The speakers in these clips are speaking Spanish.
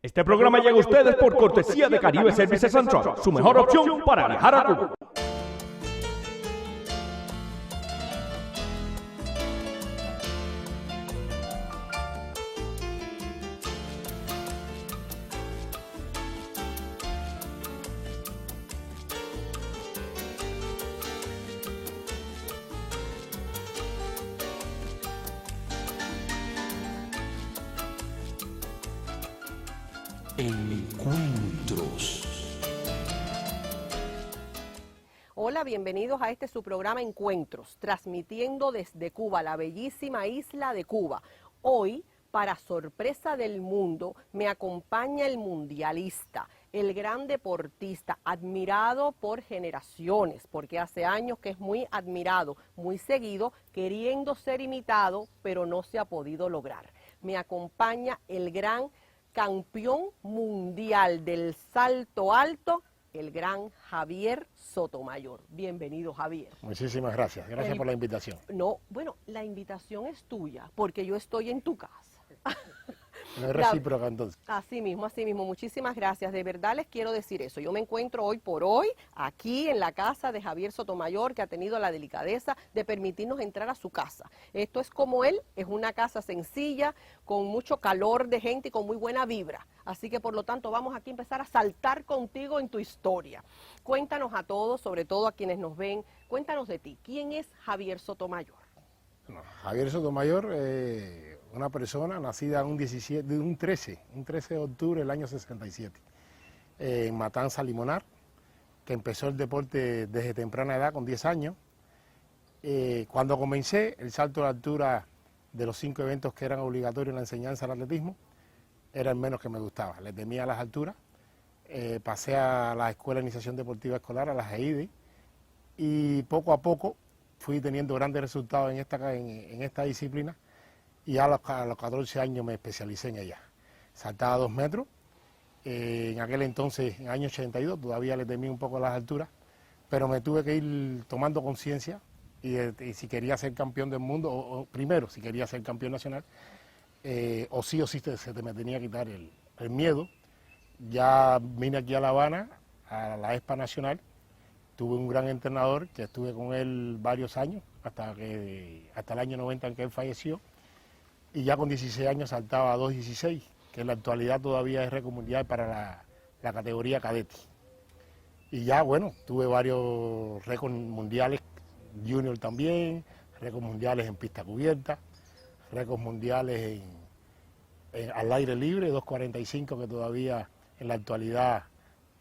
Este programa llega a ustedes por cortesía de Caribe Services and Trucks, su mejor opción para viajar a Cuba. Encuentros. Hola, bienvenidos a este su programa Encuentros, transmitiendo desde Cuba, la bellísima isla de Cuba. Hoy, para sorpresa del mundo, me acompaña el mundialista, el gran deportista, admirado por generaciones, porque hace años que es muy admirado, muy seguido, queriendo ser imitado, pero no se ha podido lograr. Me acompaña el gran campeón mundial del salto alto, el gran Javier Sotomayor. Bienvenido, Javier. Muchísimas gracias. Gracias por la invitación. No, bueno, la invitación es tuya, porque yo estoy en tu casa. No es recíproca entonces. Así mismo, muchísimas gracias. De verdad les quiero decir eso. Yo me encuentro hoy por hoy aquí en la casa de Javier Sotomayor, que ha tenido la delicadeza de permitirnos entrar a su casa. Esto es como él, es una casa sencilla, con mucho calor de gente y con muy buena vibra. Así que por lo tanto vamos aquí a empezar a saltar contigo en tu historia. Cuéntanos a todos, sobre todo a quienes nos ven, cuéntanos de ti. ¿Quién es Javier Sotomayor? Bueno, Javier Sotomayor, una persona nacida un 13 de octubre del año 67, en Matanza, Limonar, que empezó el deporte desde temprana edad, con 10 años. Cuando comencé el salto de altura de los 5 eventos que eran obligatorios en la enseñanza del atletismo, era el menos que me gustaba. Le temía las alturas. Pasé a la Escuela de Iniciación Deportiva Escolar, a la GEIDE, y poco a poco fui teniendo grandes resultados en esta disciplina, y a los 14 años me especialicé en ella. Saltaba 2 metros, en aquel entonces, en el año 82, todavía le temí un poco las alturas, pero me tuve que ir tomando conciencia y si quería ser campeón del mundo, o primero, si quería ser campeón nacional, o sí se me tenía que quitar el miedo. Ya vine aquí a La Habana, a la ESPA Nacional. Tuve un gran entrenador que estuve con él varios años, hasta el año 90 en que él falleció, y ya con 16 años saltaba a 2.16, que en la actualidad todavía es récord mundial para la categoría cadete. Y ya, bueno, tuve varios récords mundiales, junior también, récords mundiales en pista cubierta, récords mundiales al aire libre, 2.45, que todavía en la actualidad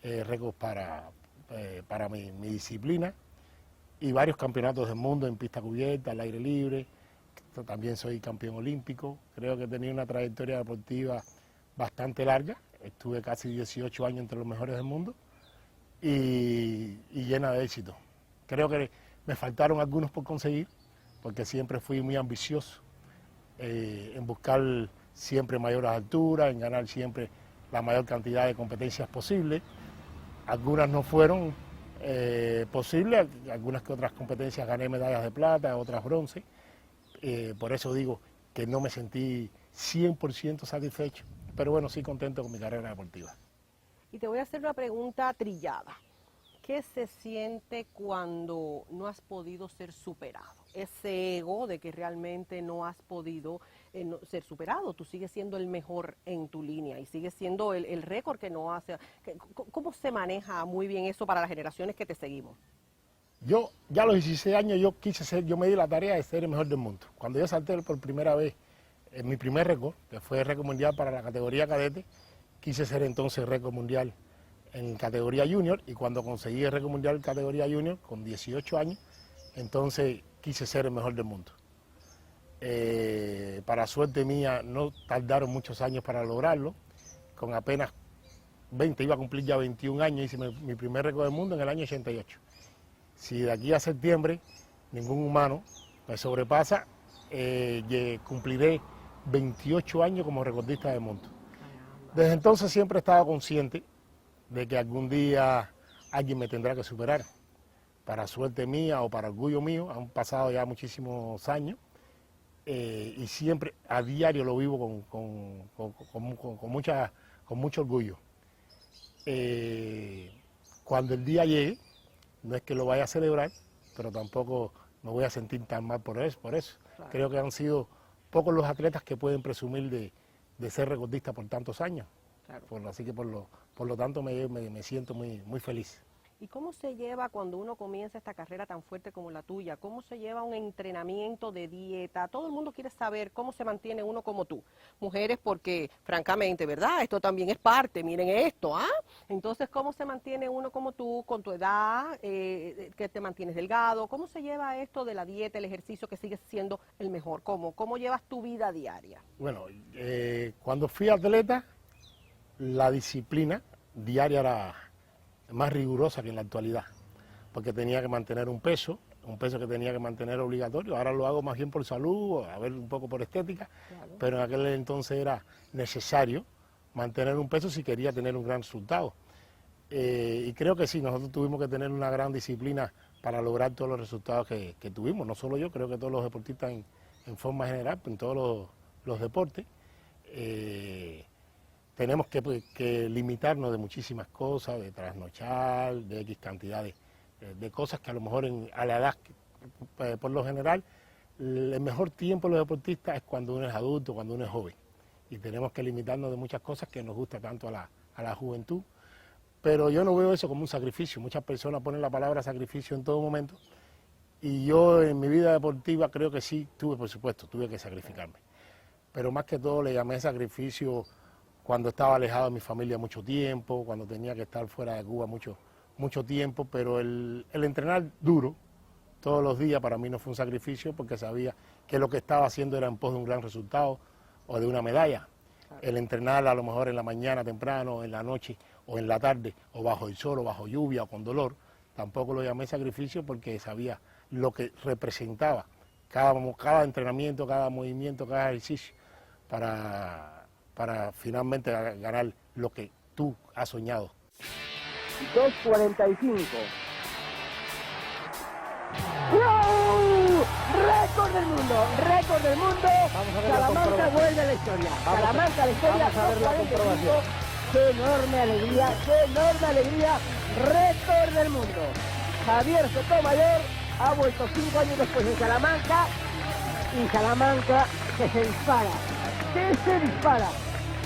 es récord para mi disciplina, y varios campeonatos del mundo en pista cubierta, al aire libre. También soy campeón olímpico. Creo que he tenido una trayectoria deportiva bastante larga. Estuve casi 18 años entre los mejores del mundo y llena de éxito. Creo que me faltaron algunos por conseguir, porque siempre fui muy ambicioso en buscar siempre mayores alturas, en ganar siempre la mayor cantidad de competencias posible. Algunas no fueron posibles, algunas que otras competencias gané medallas de plata, otras bronce. Por eso digo que no me sentí 100% satisfecho, pero bueno, sí contento con mi carrera deportiva. Y te voy a hacer una pregunta trillada. ¿Qué se siente cuando no has podido ser superado? Ese ego de que realmente no has podido ser superado. Tú sigues siendo el mejor en tu línea y sigues siendo el récord que no hace. ¿Cómo se maneja muy bien eso para las generaciones que te seguimos? Yo, ya a los 16 años, yo me di la tarea de ser el mejor del mundo. Cuando yo salté por primera vez en mi primer récord, que fue el récord mundial para la categoría cadete, quise ser entonces récord mundial en categoría junior, y cuando conseguí el récord mundial en categoría junior, con 18 años, entonces quise ser el mejor del mundo. Para suerte mía, no tardaron muchos años para lograrlo. Con apenas 20, iba a cumplir ya 21 años, hice mi primer récord del mundo en el año 88. Si de aquí a septiembre ningún humano me sobrepasa, cumpliré 28 años como recordista del mundo. Desde entonces siempre he estado consciente de que algún día alguien me tendrá que superar. Para suerte mía o para orgullo mío, han pasado ya muchísimos años, y siempre a diario lo vivo con mucha con mucho orgullo. Cuando el día llegue, no es que lo vaya a celebrar, pero tampoco me voy a sentir tan mal por eso. Claro. Creo que han sido pocos los atletas que pueden presumir de ser recordistas por tantos años. Claro. Así que por lo tanto me siento muy feliz. ¿Y cómo se lleva cuando uno comienza esta carrera tan fuerte como la tuya? ¿Cómo se lleva un entrenamiento de dieta? Todo el mundo quiere saber cómo se mantiene uno como tú. Mujeres, porque francamente, ¿verdad? Esto también es parte, miren esto, ¿ah? Entonces, ¿cómo se mantiene uno como tú, con tu edad, que te mantienes delgado? ¿Cómo se lleva esto de la dieta, el ejercicio, que sigue siendo el mejor? ¿Cómo llevas tu vida diaria? Bueno, cuando fui atleta, la disciplina diaria era más rigurosa que en la actualidad, porque tenía que mantener un peso que tenía que mantener obligatorio. Ahora lo hago más bien por salud, a ver, un poco por estética, Claro. pero en aquel entonces era necesario mantener un peso si quería tener un gran resultado. Y creo que sí, nosotros tuvimos que tener una gran disciplina para lograr todos los resultados que tuvimos, no solo yo, creo que todos los deportistas en forma general, en todos los deportes. Tenemos que limitarnos de muchísimas cosas, de trasnochar, de X cantidades de cosas que a lo mejor a la edad, por lo general, el mejor tiempo de los deportistas es cuando uno es adulto, cuando uno es joven. Y tenemos que limitarnos de muchas cosas que nos gusta tanto a la juventud. Pero yo no veo eso como un sacrificio. Muchas personas ponen la palabra sacrificio en todo momento. Y yo en mi vida deportiva creo que sí, por supuesto, tuve que sacrificarme. Pero más que todo le llamé sacrificio cuando estaba alejado de mi familia mucho tiempo, cuando tenía que estar fuera de Cuba mucho tiempo, pero el entrenar duro todos los días para mí no fue un sacrificio porque sabía que lo que estaba haciendo era en pos de un gran resultado o de una medalla. Claro. El entrenar a lo mejor en la mañana temprano, en la noche o en la tarde, o bajo el sol o bajo lluvia o con dolor, tampoco lo llamé sacrificio porque sabía lo que representaba cada entrenamiento, cada movimiento, cada ejercicio para finalmente ganar lo que tú has soñado. 2:45. ¡Wow! ¡Récord del mundo! ¡Récord del mundo! Salamanca vuelve a la historia. Salamanca a la historia. Vamos a ver la 2:45. comprobación. ¡Qué enorme alegría! ¡Qué enorme alegría! ¡Récord del mundo! Javier Sotomayor ha vuelto 5 años después en Salamanca y Salamanca se dispara. ¿Qué se dispara?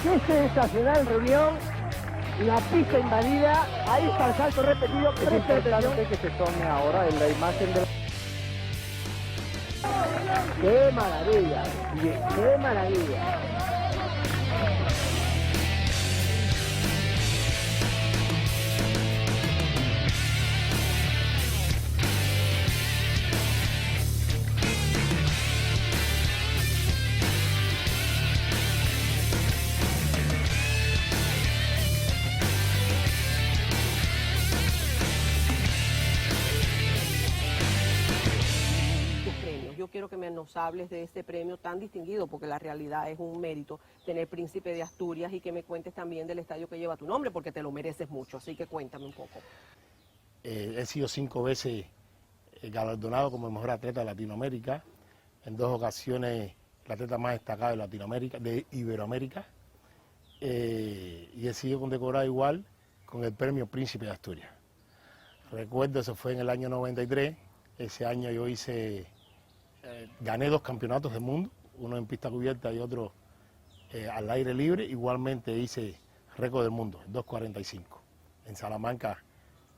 ¡Qué sensacional reunión! La pista invadida, ahí está el salto repetido. Es importante que se tome ahora en la imagen de... ¡Qué maravilla! ¡Qué maravilla! Yo quiero que nos hables de este premio tan distinguido, porque la realidad es un mérito tener Príncipe de Asturias, y que me cuentes también del estadio que lleva tu nombre, porque te lo mereces mucho, así que cuéntame un poco. He sido 5 veces galardonado como el mejor atleta de Latinoamérica, en 2 ocasiones el atleta más destacado de Latinoamérica, de Iberoamérica, y he sido condecorado igual con el premio Príncipe de Asturias. Recuerdo, eso fue en el año 93, ese año yo gané 2 campeonatos del mundo, uno en pista cubierta y otro al aire libre. Igualmente hice récord del mundo, 2:45, en Salamanca,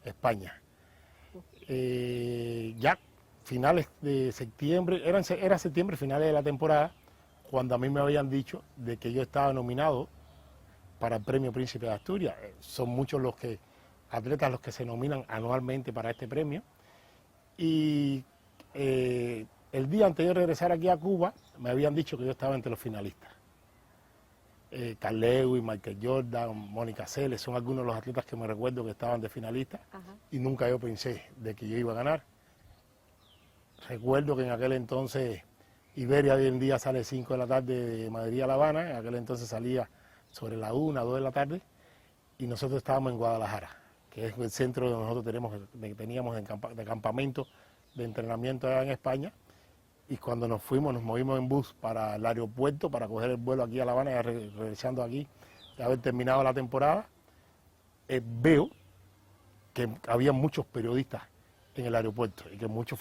España. Ya finales de septiembre, era septiembre, finales de la temporada, cuando a mí me habían dicho de que yo estaba nominado para el premio Príncipe de Asturias. Son muchos atletas los que se nominan anualmente para este premio. Y el día antes de regresar aquí a Cuba, me habían dicho que yo estaba entre los finalistas. Carl Lewis, Michael Jordan, Mónica Seles, son algunos de los atletas que me recuerdo que estaban de finalistas. Ajá. Y nunca yo pensé de que yo iba a ganar. Recuerdo que en aquel entonces Iberia hoy en día sale 5 de la tarde de Madrid a La Habana, en aquel entonces salía sobre la 1, 2 de la tarde, y nosotros estábamos en Guadalajara, que es el centro donde nosotros teníamos de campamento de entrenamiento allá en España. Y cuando nos movimos en bus para el aeropuerto para coger el vuelo aquí a La Habana, y regresando aquí de haber terminado la temporada, veo que había muchos periodistas en el aeropuerto y que muchos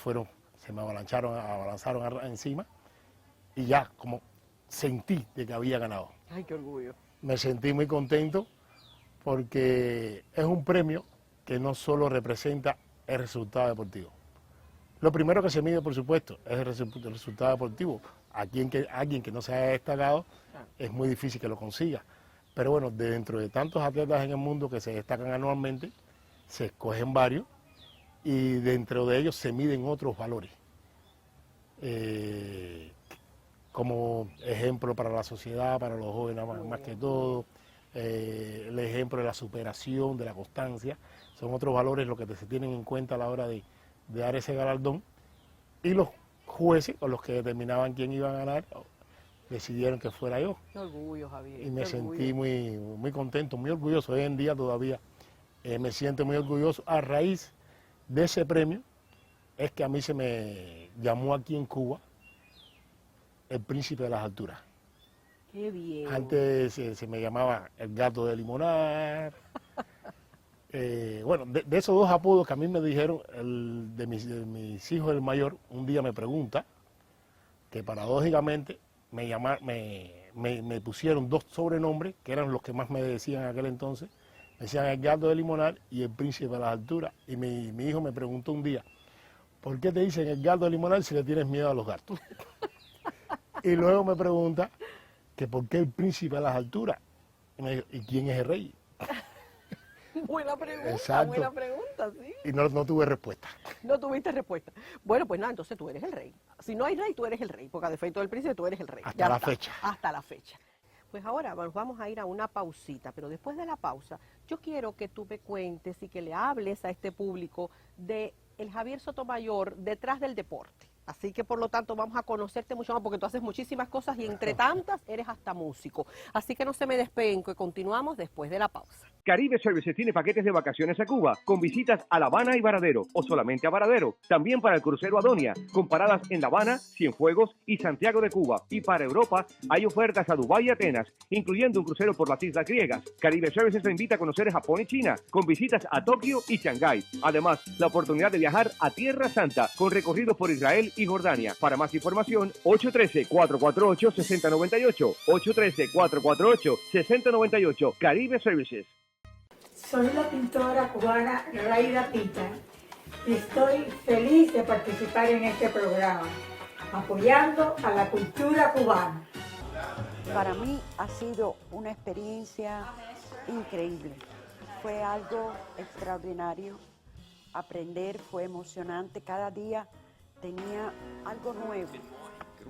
se me abalanzaron encima y ya como sentí de que había ganado. Ay, qué orgullo. Me sentí muy contento porque es un premio que no solo representa el resultado deportivo. Lo primero que se mide, por supuesto, es el resultado deportivo. Alguien que no se haya destacado es muy difícil que lo consiga. Pero bueno, dentro de tantos atletas en el mundo que se destacan anualmente, se escogen varios y dentro de ellos se miden otros valores. Como ejemplo para la sociedad, para los jóvenes más que todo, el ejemplo de la superación, de la constancia, son otros valores los que se tienen en cuenta a la hora de dar ese galardón, y los jueces o los que determinaban quién iba a ganar decidieron que fuera yo. Qué orgullo, Javier. Y me qué sentí orgullo. muy contento, muy orgulloso. Hoy en día todavía me siento muy orgulloso. A raíz de ese premio es que a mí se me llamó aquí en Cuba el príncipe de las alturas. Qué bien. Antes se me llamaba el gato de Limonar. Bueno, de esos dos apodos que a mí me dijeron, el de mis hijos, el mayor, un día me pregunta que paradójicamente me pusieron dos sobrenombres, que eran los que más me decían en aquel entonces. Me decían el gato de Limonar y el príncipe de las alturas. Y mi hijo me preguntó un día, ¿por qué te dicen el gato de Limonar si le tienes miedo a los gatos? Y luego me pregunta que por qué el príncipe de las alturas. Y me dijo, ¿y quién es el rey? Buena pregunta, Exacto. buena pregunta, sí. Y no tuve respuesta. No tuviste respuesta. Bueno, pues nada, entonces tú eres el rey. Si no hay rey, tú eres el rey, porque a defecto del príncipe tú eres el rey. Hasta Ya la está, fecha. Hasta la fecha. Pues ahora vamos a ir a una pausita, pero después de la pausa, yo quiero que tú me cuentes y que le hables a este público de el Javier Sotomayor detrás del deporte. Así que por lo tanto vamos a conocerte mucho más porque tú haces muchísimas cosas y entre tantas eres hasta músico. Así que no se me despeguen, que continuamos después de la pausa. Caribe Services tiene paquetes de vacaciones a Cuba con visitas a La Habana y Varadero o solamente a Varadero. También para el crucero Adonia, con paradas en La Habana, Cienfuegos y Santiago de Cuba. Y para Europa hay ofertas a Dubái y Atenas, incluyendo un crucero por las islas griegas. Caribe Services te invita a conocer Japón y China, con visitas a Tokio y Shanghái. Además, la oportunidad de viajar a Tierra Santa, con recorridos por Israel y Jordania. Para más información, 813-448-6098. 813-448-6098. Caribe Services. Soy la pintora cubana Raida Pita y estoy feliz de participar en este programa, apoyando a la cultura cubana. Para mí ha sido una experiencia increíble. Fue algo extraordinario. Aprender fue emocionante. Cada día tenía algo nuevo.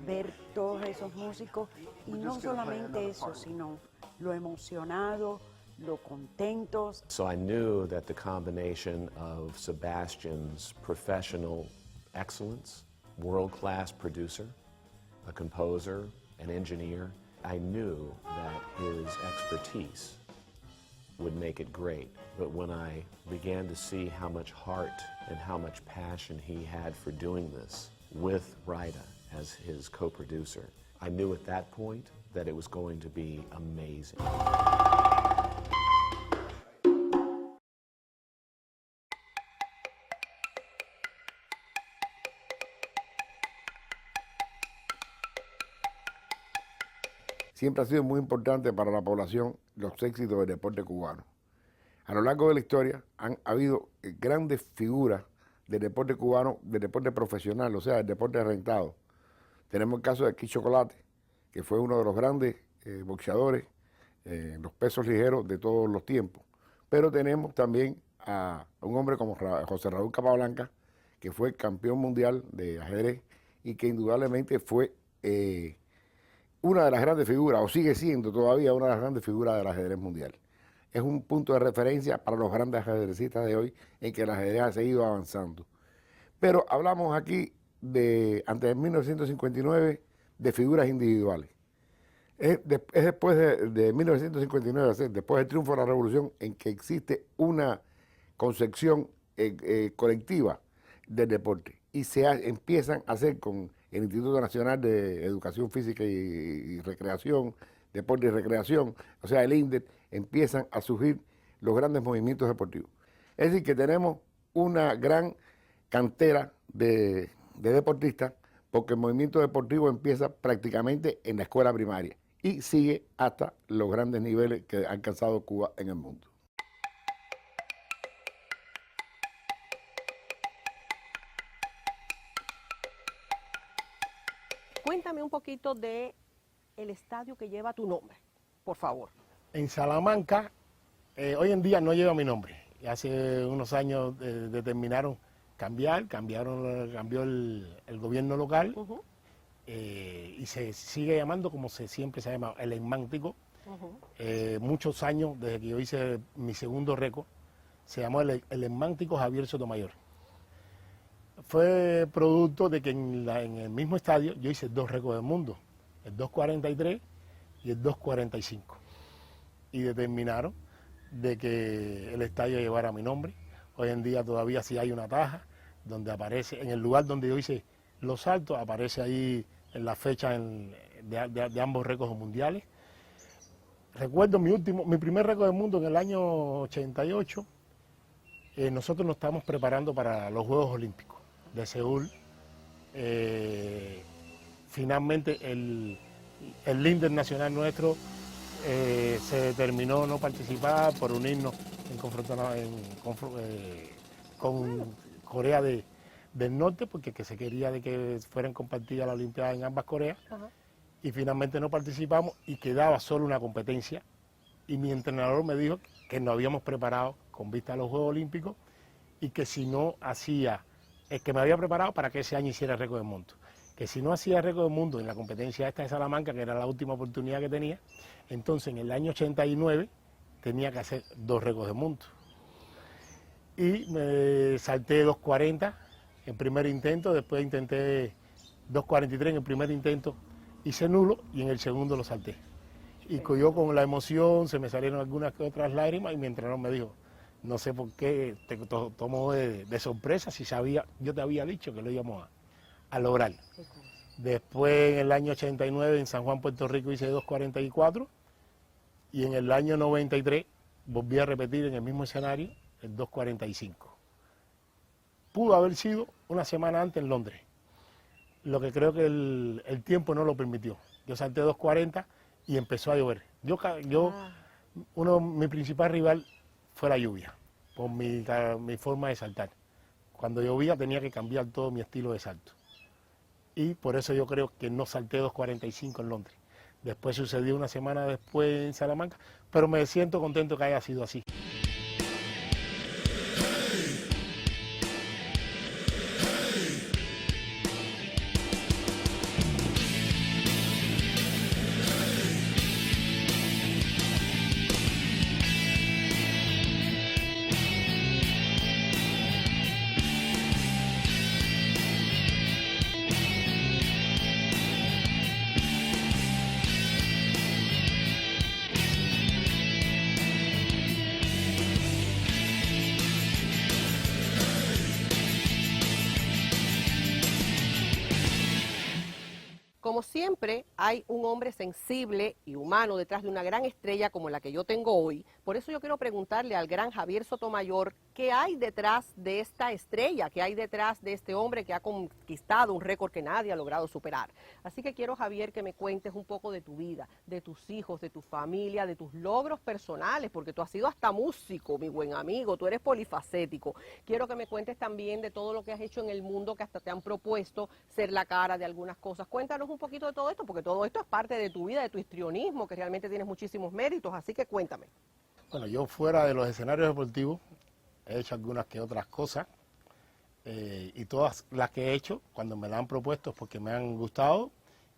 Ver todos esos músicos y no solamente eso, sino lo emocionado, lo contentos. So I knew that the combination of Sebastian's professional excellence, world-class producer, a composer, an engineer, I knew that his expertise would make it great. But when I began to see how much heart and how much passion he had for doing this with Raida as his co-producer, I knew at that point that it was going to be amazing. Siempre ha sido muy importante para la población los éxitos del deporte cubano. A lo largo de la historia han habido grandes figuras del deporte cubano, del deporte profesional, o sea, del deporte rentado. Tenemos el caso de Kid Chocolate, que fue uno de los grandes boxeadores, los pesos ligeros de todos los tiempos. Pero tenemos también a un hombre como José Raúl Capablanca, que fue campeón mundial de ajedrez y que indudablemente fue una de las grandes figuras, o sigue siendo todavía una de las grandes figuras del ajedrez mundial. Es un punto de referencia para los grandes ajedrecistas de hoy en que el ajedrez ha seguido avanzando. Pero hablamos aquí antes de 1959, de figuras individuales. Es después de 1959, después del triunfo de la Revolución, en que existe una concepción colectiva del deporte y empiezan a hacer con el Instituto Nacional de Educación Física y Recreación, Deporte y Recreación, o sea, el INDER, empiezan a surgir los grandes movimientos deportivos. Es decir, que tenemos una gran cantera de deportistas, porque el movimiento deportivo empieza prácticamente en la escuela primaria y sigue hasta los grandes niveles que ha alcanzado Cuba en el mundo. Cuéntame un poquito de el estadio que lleva tu nombre, por favor. En Salamanca, hoy en día no lleva mi nombre. Hace unos años determinaron cambió el gobierno local y se sigue llamando como siempre se ha llamado, el Enmántico. Muchos años, desde que yo hice mi segundo récord, se llamó el Enmántico Javier Sotomayor. Fue producto de que en el mismo estadio yo hice 2 récords del mundo, el 2.43 y el 2.45. Y determinaron de que el estadio llevara mi nombre. Hoy en día todavía sí hay una taja donde aparece, en el lugar donde yo hice los saltos, aparece ahí en la fecha de ambos récords mundiales. Recuerdo mi primer récord del mundo en el año 88. Nosotros nos estamos preparando para los Juegos Olímpicos de Seúl. Finalmente el líder nacional nuestro se determinó no participar por unirnos con Corea del Norte, porque que se quería de que fueran compartidas las Olimpiadas en ambas Coreas. Y finalmente no participamos y quedaba solo una competencia. Y mi entrenador me dijo que nos habíamos preparado con vista a los Juegos Olímpicos y que si no hacía, que me había preparado para que ese año hiciera récord del mundo. Que si no hacía récord del mundo en la competencia esta de Salamanca, que era la última oportunidad que tenía, entonces en el año 89 tenía que hacer 2 récords del mundo. Y me salté 2.40 en primer intento, después intenté 2.43 en el primer intento, hice nulo y en el segundo lo salté. Y yo con la emoción se me salieron algunas que otras lágrimas y mi entrenador me dijo, no sé por qué te tomó de sorpresa si sabía, yo te había dicho que lo íbamos a lograr. Después en el año 89 en San Juan, Puerto Rico hice 2.44 y en el año 93 volví a repetir en el mismo escenario el 2.45. Pudo haber sido una semana antes en Londres, lo que creo que el tiempo no lo permitió. Yo salté 2.40 y empezó a llover. Mi principal rival fue la lluvia, por mi forma de saltar. Cuando llovía tenía que cambiar todo mi estilo de salto. Y por eso yo creo que no salté 2.45 en Londres. Después sucedió una semana después en Salamanca, pero me siento contento que haya sido así. Como siempre, hay un hombre sensible y humano detrás de una gran estrella como la que yo tengo hoy. Por eso yo quiero preguntarle al gran Javier Sotomayor, ¿qué hay detrás de esta estrella? ¿Qué hay detrás de este hombre que ha conquistado un récord que nadie ha logrado superar? Así que quiero, Javier, que me cuentes un poco de tu vida, de tus hijos, de tu familia, de tus logros personales, porque tú has sido hasta músico, mi buen amigo, tú eres polifacético. Quiero que me cuentes también de todo lo que has hecho en el mundo, que hasta te han propuesto ser la cara de algunas cosas. Cuéntanos un poquito de todo esto, porque todo esto es parte de tu vida, de tu histrionismo, que realmente tienes muchísimos méritos, así que cuéntame. Bueno, yo fuera de los escenarios deportivos he hecho algunas que otras cosas y todas las que he hecho, cuando me las han propuesto es porque me han gustado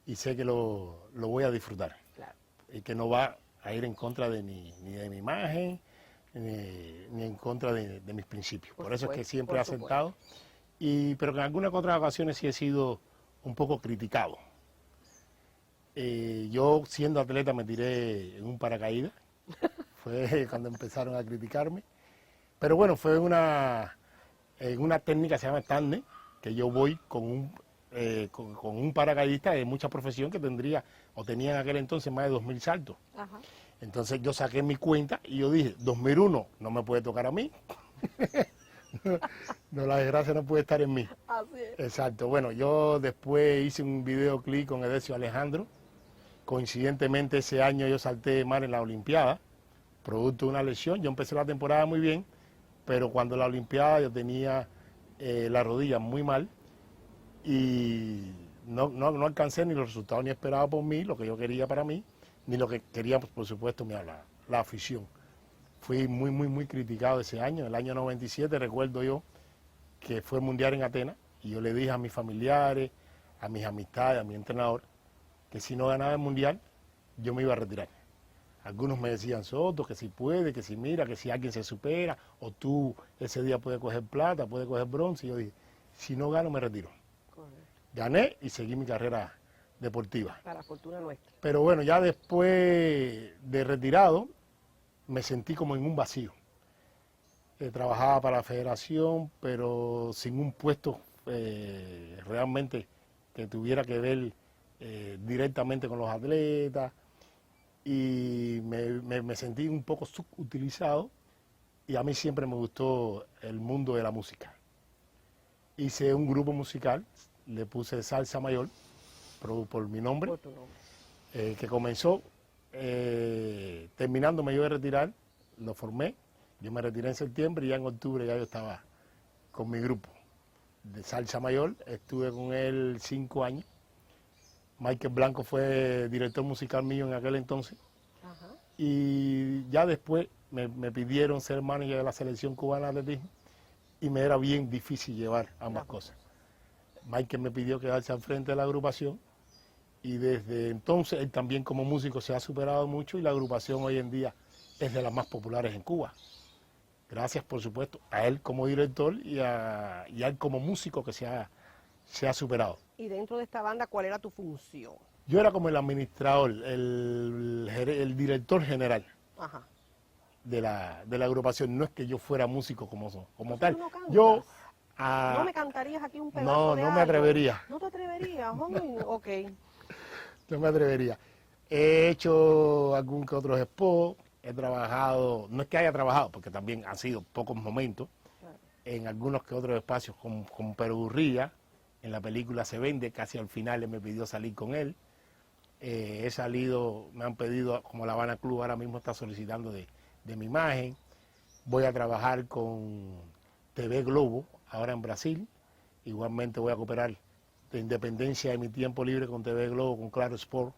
y sé que lo voy a disfrutar. Claro. Y que no va a ir en contra de ni de mi imagen, ni en contra de mis principios. Por eso es que siempre he aceptado, pero que en algunas otras ocasiones sí he sido un poco criticado. Yo siendo atleta me tiré en un paracaídas, fue cuando empezaron a criticarme, pero bueno, fue una técnica que se llama tándem, que yo voy con un paracaidista de mucha profesión que tenía en aquel entonces más de 2.000 saltos. Ajá. Entonces yo saqué mi cuenta y yo dije, 2001 no me puede tocar a mí. No, la desgracia no puede estar en mí. Así es. Exacto. Bueno, yo después hice un videoclip con Edesio Alejandro. Coincidentemente ese año yo salté mal en la Olimpiada, producto de una lesión. Yo empecé la temporada muy bien, pero cuando la Olimpiada yo tenía la rodilla muy mal y no alcancé ni los resultados ni esperados por mí, lo que yo quería para mí, ni lo que quería, pues, por supuesto, la afición. Fui muy criticado ese año. El año 97 recuerdo yo que fue el Mundial en Atenas y yo le dije a mis familiares, a mis amistades, a mi entrenador, que si no ganaba el Mundial, yo me iba a retirar. Algunos me decían, Soto, que si puede, que si mira, que si alguien se supera, o tú ese día puedes coger plata, puedes coger bronce. Y yo dije, si no gano, me retiro. Correcto. Gané y seguí mi carrera deportiva. Para fortuna nuestra. Pero bueno, ya después de retirado, me sentí como en un vacío. Trabajaba para la federación, pero sin un puesto realmente que tuviera que ver directamente con los atletas, y me sentí un poco subutilizado, y a mí siempre me gustó el mundo de la música. Hice un grupo musical, le puse Salsa Mayor, por mi nombre, Por tu nombre. que comenzó terminándome yo de retirar, lo formé, yo me retiré en septiembre y ya en octubre ya yo estaba con mi grupo de Salsa Mayor, estuve con él 5 años. Michael Blanco fue director musical mío en aquel entonces. Ajá. Y ya después me pidieron ser manager de la selección cubana de atletismo y me era bien difícil llevar ambas cosas. Michael me pidió quedarse al frente de la agrupación y desde entonces él también como músico se ha superado mucho y la agrupación hoy en día es de las más populares en Cuba. Gracias, por supuesto, a él como director y a él como músico que se ha superado. Y dentro de esta banda, ¿cuál era tu función? Yo era como el administrador, el director general. Ajá. De la agrupación. No es que yo fuera músico como tal. ¿No cantas? Yo ¿No me cantarías aquí un pedazo no de me algo? atrevería. ¿No te atreverías? Ok. No me atrevería. He hecho algún que otro spot, he trabajado, no es que haya trabajado, porque también han sido pocos momentos, en algunos que otros espacios con Pedro Gurría, en la película Se Vende, casi al final él me pidió salir con él. He salido, me han pedido, como La Habana Club ahora mismo está solicitando de mi imagen. Voy a trabajar con TV Globo, ahora en Brasil. Igualmente voy a cooperar de independencia de mi tiempo libre con TV Globo, con Claro Sport,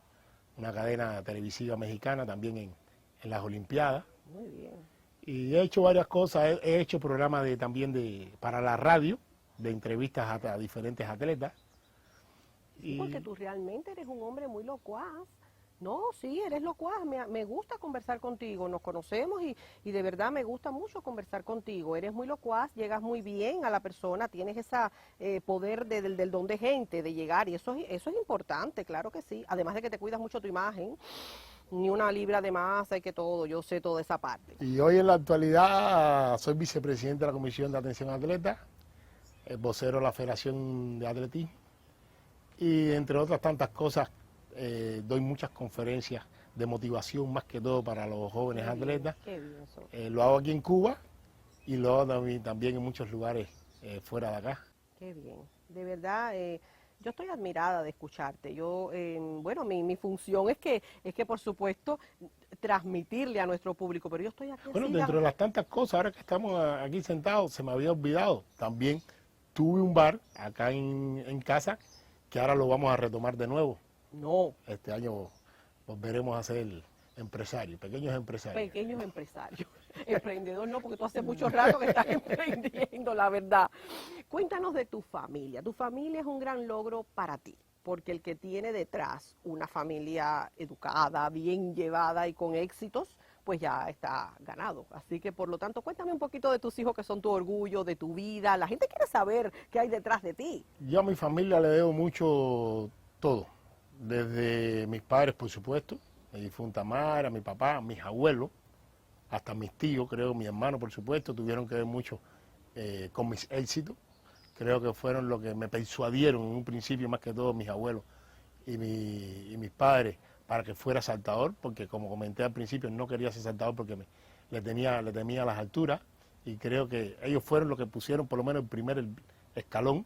una cadena televisiva mexicana, también en las Olimpiadas. Muy bien. Y he hecho varias cosas, he hecho programas también para la radio, de entrevistas a diferentes atletas. Sí, porque tú realmente eres un hombre muy locuaz. No, sí, eres locuaz. Me gusta conversar contigo. Nos conocemos y de verdad me gusta mucho conversar contigo. Eres muy locuaz, llegas muy bien a la persona, tienes ese poder del don de gente, de llegar. Y eso es importante, claro que sí. Además de que te cuidas mucho tu imagen, ni una libra de masa y que todo. Yo sé toda esa parte. Y hoy en la actualidad soy vicepresidente de la Comisión de Atención a Atletas, el vocero de la Federación de Atletismo. Y entre otras tantas cosas, doy muchas conferencias de motivación, más que todo para los jóvenes atletas. Qué bien eso. Lo hago aquí en Cuba y lo hago también en muchos lugares fuera de acá. Qué bien. De verdad, yo estoy admirada de escucharte. Yo, bueno, mi función es que por supuesto, transmitirle a nuestro público, pero yo estoy aquí. Bueno, dentro de las tantas cosas, ahora que estamos aquí sentados, se me había olvidado, también tuve un bar acá en casa, que ahora lo vamos a retomar de nuevo. No. Este año volveremos a ser empresarios, pequeños empresarios. Pequeños empresarios. Emprendedor no, porque tú hace mucho rato que estás emprendiendo, la verdad. Cuéntanos de tu familia. Tu familia es un gran logro para ti, porque el que tiene detrás una familia educada, bien llevada y con éxitos, pues ya está ganado. Así que, por lo tanto, cuéntame un poquito de tus hijos que son tu orgullo, de tu vida. La gente quiere saber qué hay detrás de ti. Yo a mi familia le debo mucho todo. Desde mis padres, por supuesto, mi difunta madre, a mi papá, a mis abuelos, hasta mis tíos, creo, mi hermano, por supuesto, tuvieron que ver mucho con mis éxitos. Creo que fueron lo que me persuadieron en un principio, más que todo mis abuelos y mis padres, para que fuera saltador, porque como comenté al principio, no quería ser saltador porque le temía las alturas, y creo que ellos fueron los que pusieron por lo menos el primer escalón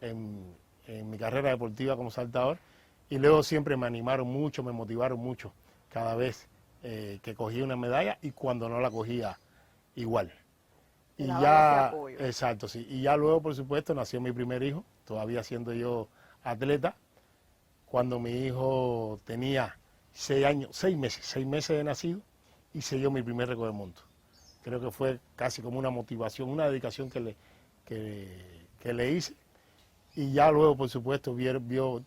en mi carrera deportiva como saltador, y luego siempre me animaron mucho, me motivaron mucho cada vez que cogía una medalla y cuando no la cogía igual. Y ya, exacto, sí. Y ya luego, por supuesto, nació mi primer hijo, todavía siendo yo atleta. Cuando mi hijo tenía 6 meses de nacido, hice yo mi primer récord del mundo. Creo que fue casi como una motivación, una dedicación que le hice. Y ya luego, por supuesto,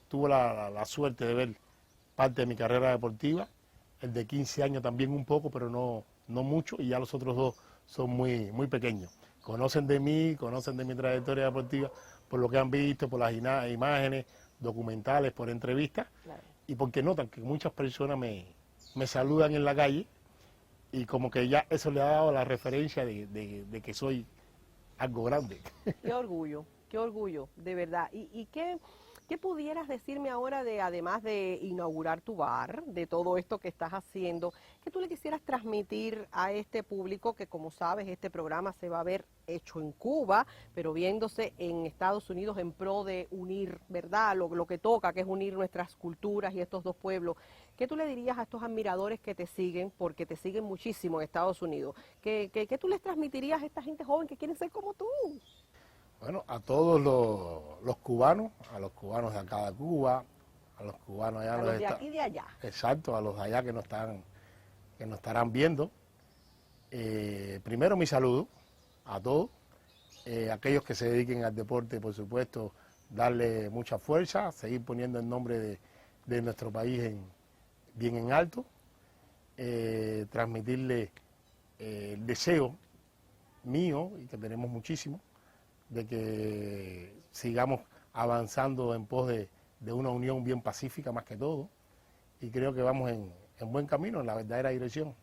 tuve la suerte de ver parte de mi carrera deportiva. El de 15 años también un poco, pero no mucho, y ya los otros 2 son muy, muy pequeños. Conocen de mí, conocen de mi trayectoria deportiva por lo que han visto, por las imágenes, documentales, por entrevistas, claro. Y porque notan que muchas personas me saludan en la calle y como que ya eso le ha dado la referencia de que soy algo grande. Qué orgullo, de verdad. ¿Y qué pudieras decirme ahora además de inaugurar tu bar, de todo esto que estás haciendo, que tú le quisieras transmitir a este público que, como sabes, este programa se va a ver hecho en Cuba, pero viéndose en Estados Unidos en pro de unir, ¿verdad?, lo que toca, que es unir nuestras culturas y estos dos pueblos. ¿Qué tú le dirías a estos admiradores que te siguen, porque te siguen muchísimo en Estados Unidos? ¿Qué tú les transmitirías a esta gente joven que quieren ser como tú? Bueno, a todos los cubanos, a los cubanos de acá de Cuba, a los cubanos allá. A los de aquí y de allá. Exacto, a los de allá que nos estarán viendo. Primero mi saludo a todos, aquellos que se dediquen al deporte, por supuesto, darle mucha fuerza, seguir poniendo el nombre de nuestro país bien en alto, transmitirle el deseo mío, y que tenemos muchísimo, de que sigamos avanzando en pos de una unión bien pacífica más que todo, y creo que vamos en buen camino, en la verdadera dirección.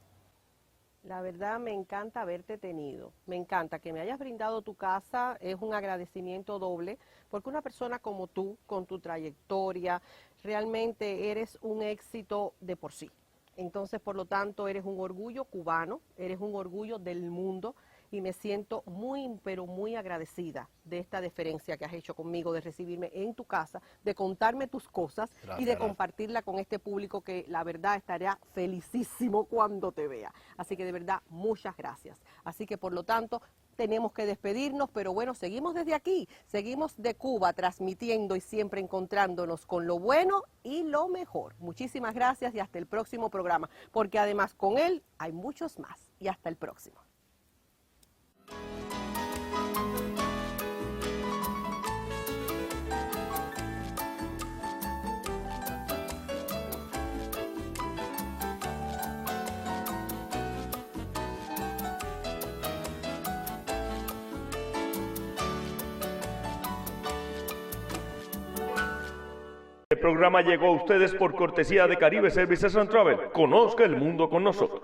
La verdad me encanta haberte tenido, me encanta que me hayas brindado tu casa, es un agradecimiento doble, porque una persona como tú, con tu trayectoria, realmente eres un éxito de por sí. Entonces, por lo tanto, eres un orgullo cubano, eres un orgullo del mundo, y me siento muy, pero muy agradecida de esta deferencia que has hecho conmigo, de recibirme en tu casa, de contarme tus cosas. Gracias, y de compartirla con este público que la verdad estará felicísimo cuando te vea. Así que de verdad, muchas gracias. Así que por lo tanto, tenemos que despedirnos, pero bueno, seguimos desde aquí, seguimos de Cuba transmitiendo y siempre encontrándonos con lo bueno y lo mejor. Muchísimas gracias y hasta el próximo programa, porque además con él hay muchos más. Y hasta el próximo. El programa llegó a ustedes por cortesía de Caribe Services and Travel. Conozca el mundo con nosotros.